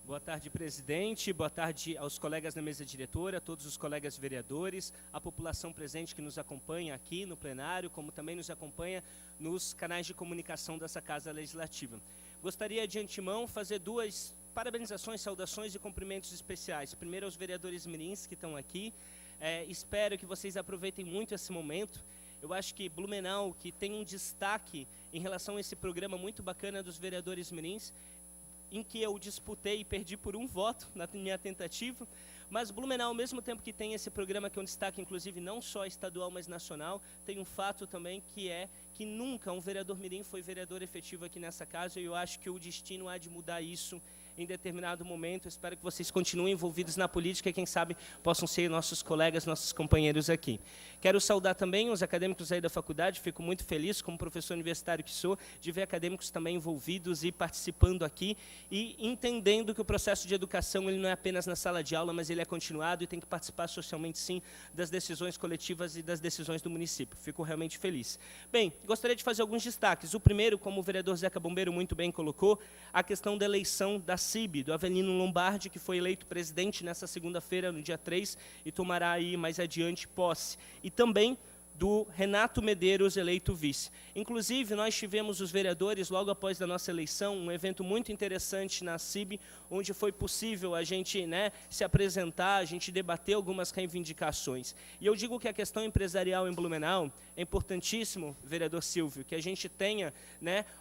Boa tarde, presidente. Boa tarde aos colegas da mesa diretora, a todos os colegas vereadores, a população presente que nos acompanha aqui no plenário, como também nos acompanha nos canais de comunicação dessa Casa Legislativa. Gostaria de antemão fazer duas parabenizações, saudações e cumprimentos especiais. Primeiro aos vereadores mirins que estão aqui. Espero que vocês aproveitem muito esse momento. Eu acho que Blumenau, que tem um destaque em relação a esse programa muito bacana dos vereadores mirins, em que eu disputei e perdi por um voto na minha tentativa, mas Blumenau, ao mesmo tempo que tem esse programa que é um destaque, inclusive, não só estadual, mas nacional, tem um fato também que é que nunca um vereador mirim foi vereador efetivo aqui nessa casa, e eu acho que o destino há de mudar isso em determinado momento. Eu espero que vocês continuem envolvidos na política e, quem sabe, possam ser nossos colegas, nossos companheiros aqui. Quero saudar também os acadêmicos aí da faculdade, fico muito feliz, como professor universitário que sou, de ver acadêmicos também envolvidos e participando aqui e entendendo que o processo de educação ele não é apenas na sala de aula, mas ele é continuado e tem que participar socialmente, sim, das decisões coletivas e das decisões do município. Fico realmente feliz. Bem, gostaria de fazer alguns destaques. O primeiro, como o vereador Zeca Bombeiro muito bem colocou, a questão da eleição da CIB, do Avelino Lombardi, que foi eleito presidente nessa segunda-feira, no dia 3, e tomará aí mais adiante posse. E também do Renato Medeiros, eleito vice. Inclusive, nós tivemos os vereadores, logo após a nossa eleição, um evento muito interessante na CIB, onde foi possível a gente se apresentar, a gente debater algumas reivindicações. E eu digo que a questão empresarial em Blumenau é importantíssimo, vereador Silvio, que a gente tenha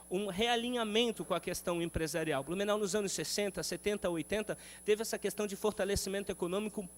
um realinhamento com a questão empresarial. Blumenau, nos anos 60, 70, 80, teve essa questão de fortalecimento econômico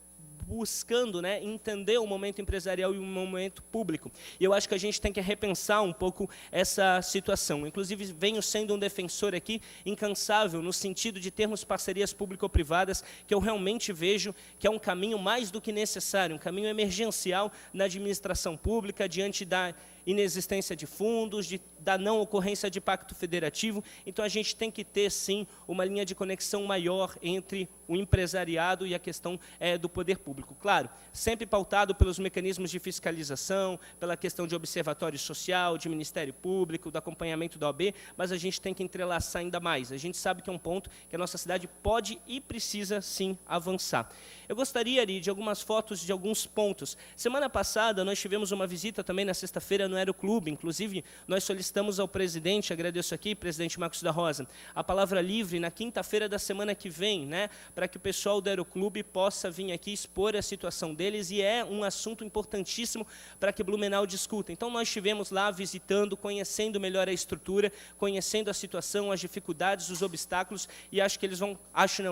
buscando entender o momento empresarial e o momento público. E eu acho que a gente tem que repensar um pouco essa situação. Inclusive, venho sendo um defensor aqui incansável no sentido de termos parcerias público-privadas, que eu realmente vejo que é um caminho mais do que necessário, um caminho emergencial na administração pública, diante da inexistência de fundos, da não ocorrência de pacto federativo. Então, a gente tem que ter, sim, uma linha de conexão maior entre o empresariado e a questão do poder público. Claro, sempre pautado pelos mecanismos de fiscalização, pela questão de observatório social, de Ministério Público, do acompanhamento da OAB, mas a gente tem que entrelaçar ainda mais. A gente sabe que é um ponto que a nossa cidade pode e precisa, sim, avançar. Eu gostaria, Ari, de algumas fotos de alguns pontos. Semana passada, nós tivemos uma visita também na sexta-feira no Aeroclube. Inclusive, nós solicitamos ao presidente, agradeço aqui, presidente Marcos da Rosa, a palavra livre na quinta-feira da semana que vem, para que o pessoal do Aeroclube possa vir aqui expor a situação deles, e é um assunto importantíssimo para que Blumenau discuta. Então, nós estivemos lá visitando, conhecendo melhor a estrutura, conhecendo a situação, as dificuldades, os obstáculos, e acho que eles vão,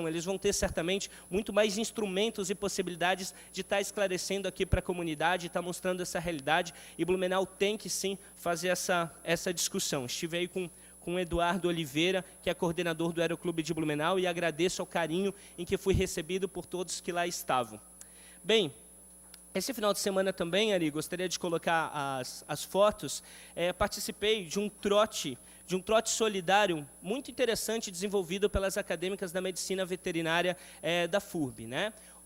eles vão ter certamente muito mais instrumentos e possibilidades de estar esclarecendo aqui para a comunidade, estar mostrando essa realidade, e Blumenau tem que sim fazer essa discussão. Estive aí com o Eduardo Oliveira, que é coordenador do Aeroclube de Blumenau, e agradeço ao carinho em que fui recebido por todos que lá estavam. Bem, esse final de semana também, Ari, gostaria de colocar as fotos, participei de um trote solidário muito interessante, desenvolvido pelas acadêmicas da medicina veterinária da FURB.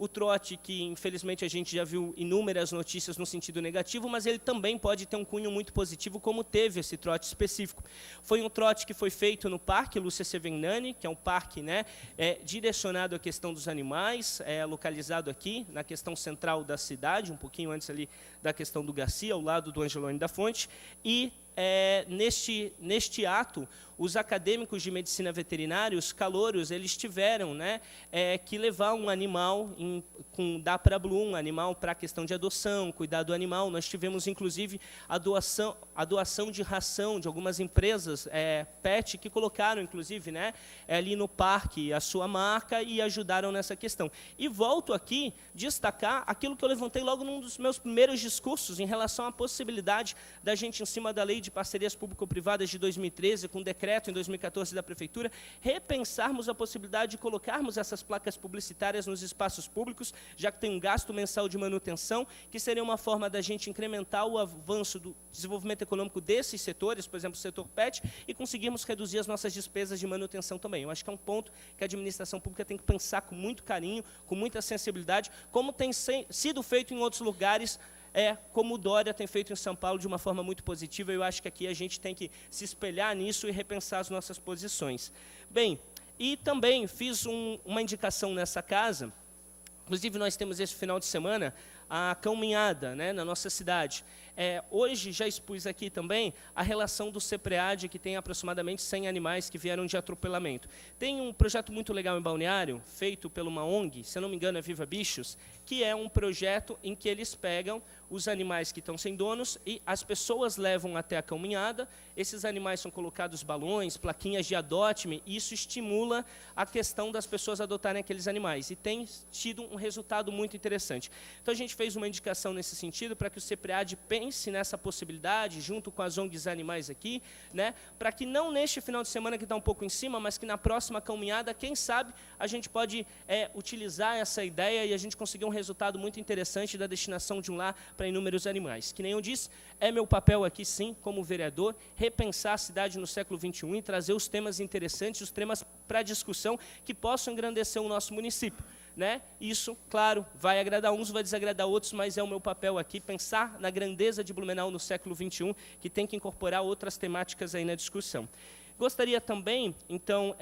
O trote, que infelizmente a gente já viu inúmeras notícias no sentido negativo, mas ele também pode ter um cunho muito positivo, como teve esse trote específico. Foi um trote que foi feito no Parque Lúcia Sevignani, que é um parque direcionado à questão dos animais, localizado aqui na questão central da cidade, um pouquinho antes ali da questão do Garcia, ao lado do Angelone da Fonte, e neste ato, os acadêmicos de medicina veterinária, os calouros, eles tiveram que levar um animal, dar para Blue, um animal para a questão de adoção, cuidar do animal. Nós tivemos, inclusive, a doação de ração de algumas empresas pet, que colocaram, inclusive, ali no parque a sua marca e ajudaram nessa questão. E volto aqui destacar aquilo que eu levantei logo num dos meus primeiros discursos, em relação à possibilidade da gente, em cima da lei de parcerias público-privadas de 2013, com decreto em 2014 da Prefeitura, repensarmos a possibilidade de colocarmos essas placas publicitárias nos espaços públicos, já que tem um gasto mensal de manutenção, que seria uma forma da gente incrementar o avanço do desenvolvimento econômico desses setores, por exemplo, o setor PET, e conseguirmos reduzir as nossas despesas de manutenção também. Eu acho que é um ponto que a administração pública tem que pensar com muito carinho, com muita sensibilidade, como tem sido feito em outros lugares, como o Dória tem feito em São Paulo de uma forma muito positiva. Eu acho que aqui a gente tem que se espelhar nisso e repensar as nossas posições. Bem, E também fiz uma indicação nessa casa. Inclusive, nós temos esse final de semana a caminhada, né, na nossa cidade. Hoje, já expus aqui também a relação do CEPREAD, que tem aproximadamente 100 animais que vieram de atropelamento. Tem um projeto muito legal em Balneário, feito por uma ONG, se eu não me engano é Viva Bichos, que é um projeto em que eles pegam os animais que estão sem donos e as pessoas levam até a caminhada, esses animais são colocados balões, plaquinhas de adote-me, e isso estimula a questão das pessoas adotarem aqueles animais, e tem tido um resultado muito interessante. Então, a gente fez uma indicação nesse sentido, para que o CEPREAD pense nessa possibilidade, junto com as ONGs animais aqui, né, para que não neste final de semana que está um pouco em cima, mas que na próxima caminhada, quem sabe, a gente pode utilizar essa ideia e a gente conseguir um resultado muito interessante da destinação de um lar para inúmeros animais. Que nem eu disse, é meu papel aqui, sim, como vereador, repensar a cidade no século XXI e trazer os temas interessantes, os temas para discussão que possam engrandecer o nosso município. Né? Isso, claro, vai agradar uns, vai desagradar outros, mas é o meu papel aqui, pensar na grandeza de Blumenau no século XXI, que tem que incorporar outras temáticas aí na discussão. Gostaria também, então,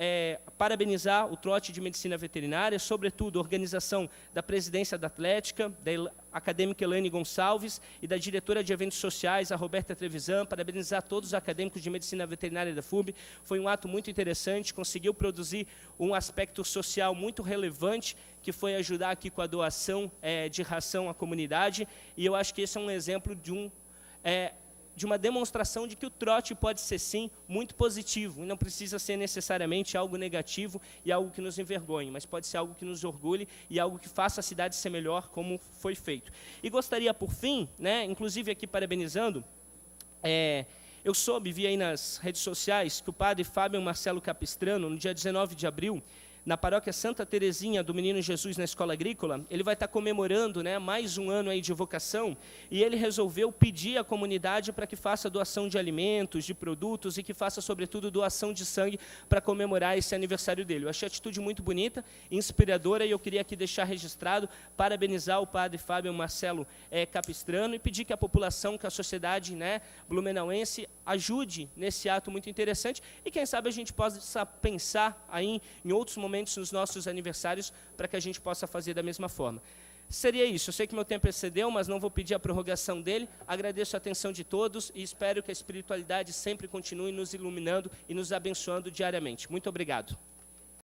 parabenizar o trote de medicina veterinária, sobretudo a organização da presidência da Atlética, da acadêmica Elaine Gonçalves e da diretora de eventos sociais, a Roberta Trevisan, parabenizar todos os acadêmicos de medicina veterinária da FUB. Foi um ato muito interessante, conseguiu produzir um aspecto social muito relevante, que foi ajudar aqui com a doação de ração à comunidade, e eu acho que esse é um exemplo de uma demonstração de que o trote pode ser, sim, muito positivo, e não precisa ser necessariamente algo negativo e algo que nos envergonhe, mas pode ser algo que nos orgulhe e algo que faça a cidade ser melhor, como foi feito. E gostaria, por fim, né, inclusive aqui parabenizando, eu soube, vi aí nas redes sociais, que o padre Fábio Marcelo Capistrano, no dia 19 de abril, na paróquia Santa Terezinha do Menino Jesus, na Escola Agrícola, ele vai estar comemorando, né, mais um ano aí de vocação, e ele resolveu pedir à comunidade para que faça doação de alimentos, de produtos, e que faça, sobretudo, doação de sangue para comemorar esse aniversário dele. Eu achei a atitude muito bonita, inspiradora, e eu queria aqui deixar registrado, parabenizar o padre Fábio Marcelo Capistrano, e pedir que a população, que a sociedade, né, blumenauense, ajude nesse ato muito interessante, e quem sabe a gente possa pensar aí em outros momentos nos nossos aniversários, para que a gente possa fazer da mesma forma. Seria isso. Eu sei que meu tempo excedeu, mas não vou pedir a prorrogação dele. Agradeço a atenção de todos e espero que a espiritualidade sempre continue nos iluminando e nos abençoando diariamente. Muito obrigado.